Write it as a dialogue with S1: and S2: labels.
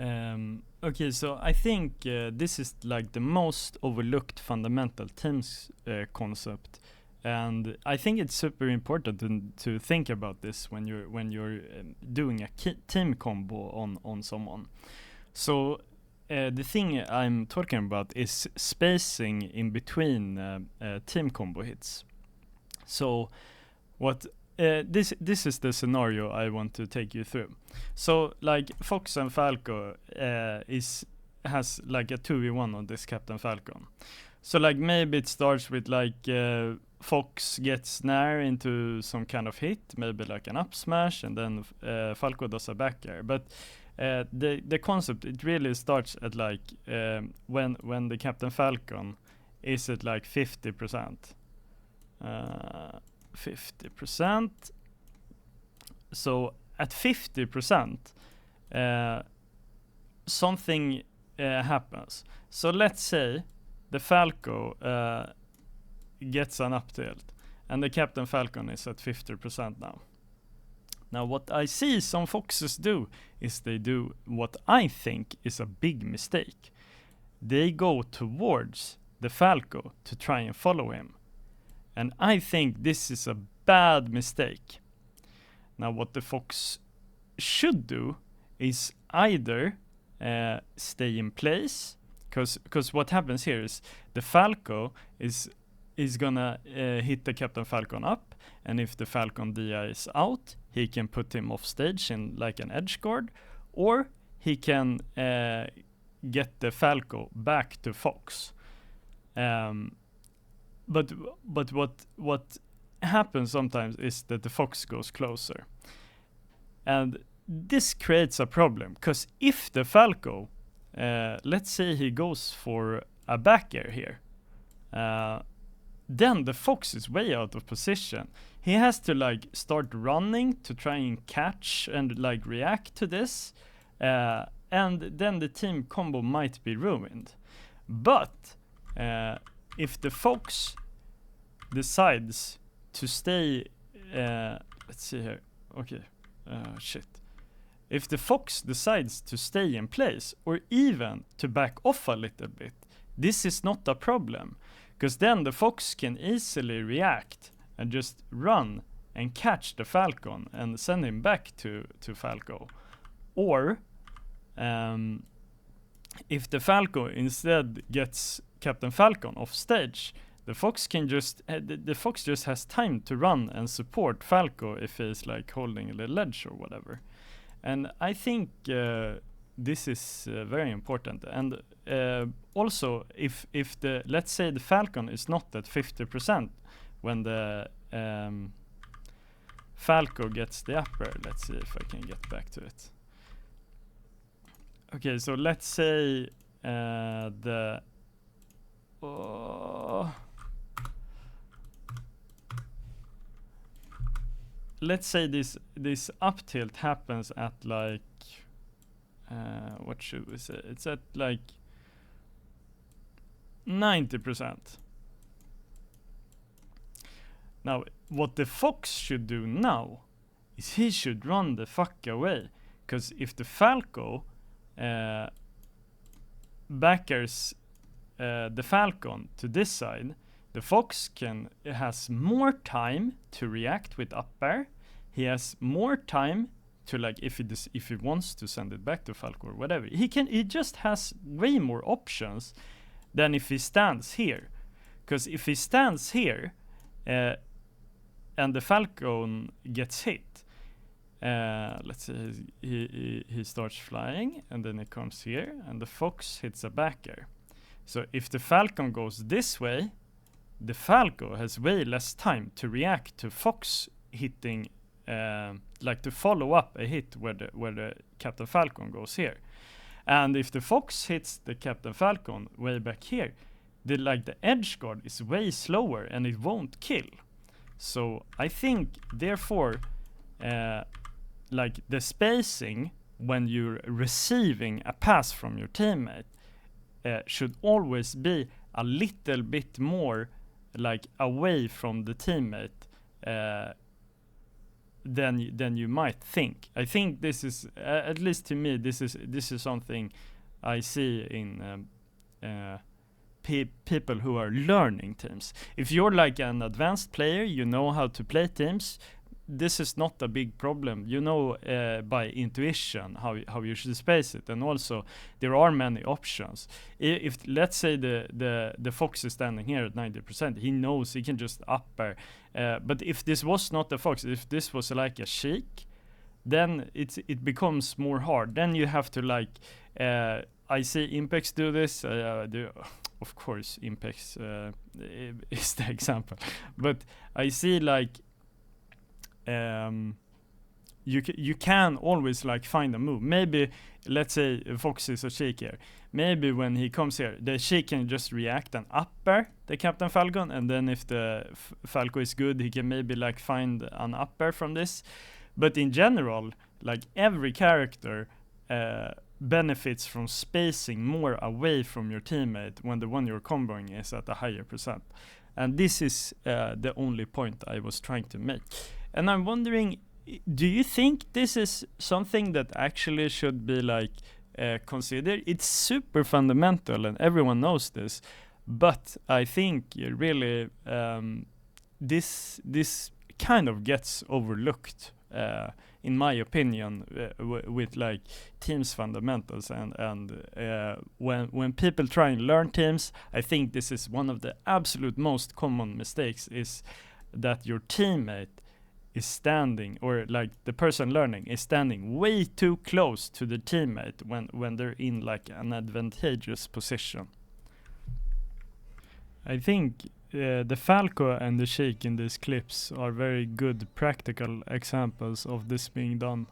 S1: Okay, so I think this is like the most overlooked fundamental teams concept, and I think it's super important to think about this when you're doing a team combo on someone. So the thing I'm talking about is spacing in between team combo hits. So what this is the scenario I want to take you through. So like Fox and Falco has like a 2v1 on this Captain Falcon. So like maybe it starts with like Fox gets snare into some kind of hit, maybe like an up smash, and then Falco does a back air. But the concept, it really starts at like when the Captain Falcon is at like 50%. 50%. So at 50%, something happens. So let's say the Falco gets an up tilt, and the Captain Falcon is at 50% now. Now what I see some Foxes do is they do what I think is a big mistake. They go towards the Falco to try and follow him. And I think this is a bad mistake. Now what the Fox should do is either stay in place, because what happens here is the Falco is gonna hit the Captain Falcon up, and if the Falcon DI is out, he can put him off stage in like an edge guard, or he can get the Falco back to Fox. But what happens sometimes is that the Fox goes closer, and this creates a problem, because if the Falco, let's say he goes for a back air here, then the Fox is way out of position. He has to like start running to try and catch and like react to this, and then the team combo might be ruined. But if the Fox decides to stay, let's see here, okay, shit. If the Fox decides to stay in place, or even to back off a little bit, this is not a problem, because then the Fox can easily react and just run and catch the Falcon and send him back to Falco. Or if the Falco instead gets Captain Falcon off stage, the Fox can just the Fox just has time to run and support Falco if he's like holding a little ledge or whatever. And I think this is very important. And also, if the, let's say the Falcon is not at 50% when the Falco gets the upper, let's see if I can get back to it. Okay, so let's say let's say this up tilt happens at like what should we say? It's at like 90%. Now, what the Fox should do now is he should run the fuck away, because if the Falco backers the Falcon to this side, the Fox has more time to react with up air. He has more time to, like, if he wants to send it back to Falco or whatever. He just has way more options than if he stands here. Because if he stands here and the Falcon gets hit, let's say he starts flying, and then it comes here, and the Fox hits a back air. So if the Falcon goes this way, the Falco has way less time to react to Fox hitting, like to follow up a hit where the Captain Falcon goes here. And if the Fox hits the Captain Falcon way back here, the edge guard is way slower and it won't kill. So I think, therefore, like the spacing when you're receiving a pass from your teammate should always be a little bit more like away from the teammate than you might think. I think this is at least to me this is something I see in people who are learning teams. If you're like an advanced player, you know how to play teams, this is not a big problem. You know by intuition how you should space it, and also there are many options. If let's say the fox is standing here at 90%, he knows he can just upper. But if this was not a fox, if this was like a sheik, then it becomes more hard. Then you have to like I see Impex do this. Of course, Impex is the example, but I see like you can always like find a move. Maybe let's say Fox is a sheik here. Maybe when he comes here, the sheik can just react and upper the Captain Falcon, and then if the Falco is good, he can maybe like find an upper from this. But in general, like every character benefits from spacing more away from your teammate when the one you're comboing is at a higher percent. And this is the only point I was trying to make. And I'm wondering, do you think this is something that actually should be like considered? It's super fundamental and everyone knows this, but I think really this kind of gets overlooked in my opinion with like teams fundamentals, and when people try and learn teams, I think this is one of the absolute most common mistakes, is that your teammate is standing, or like the person learning is standing way too close to the teammate when they're in like an advantageous position. I think the Falco and the Sheik in these clips are very good practical examples of this being done.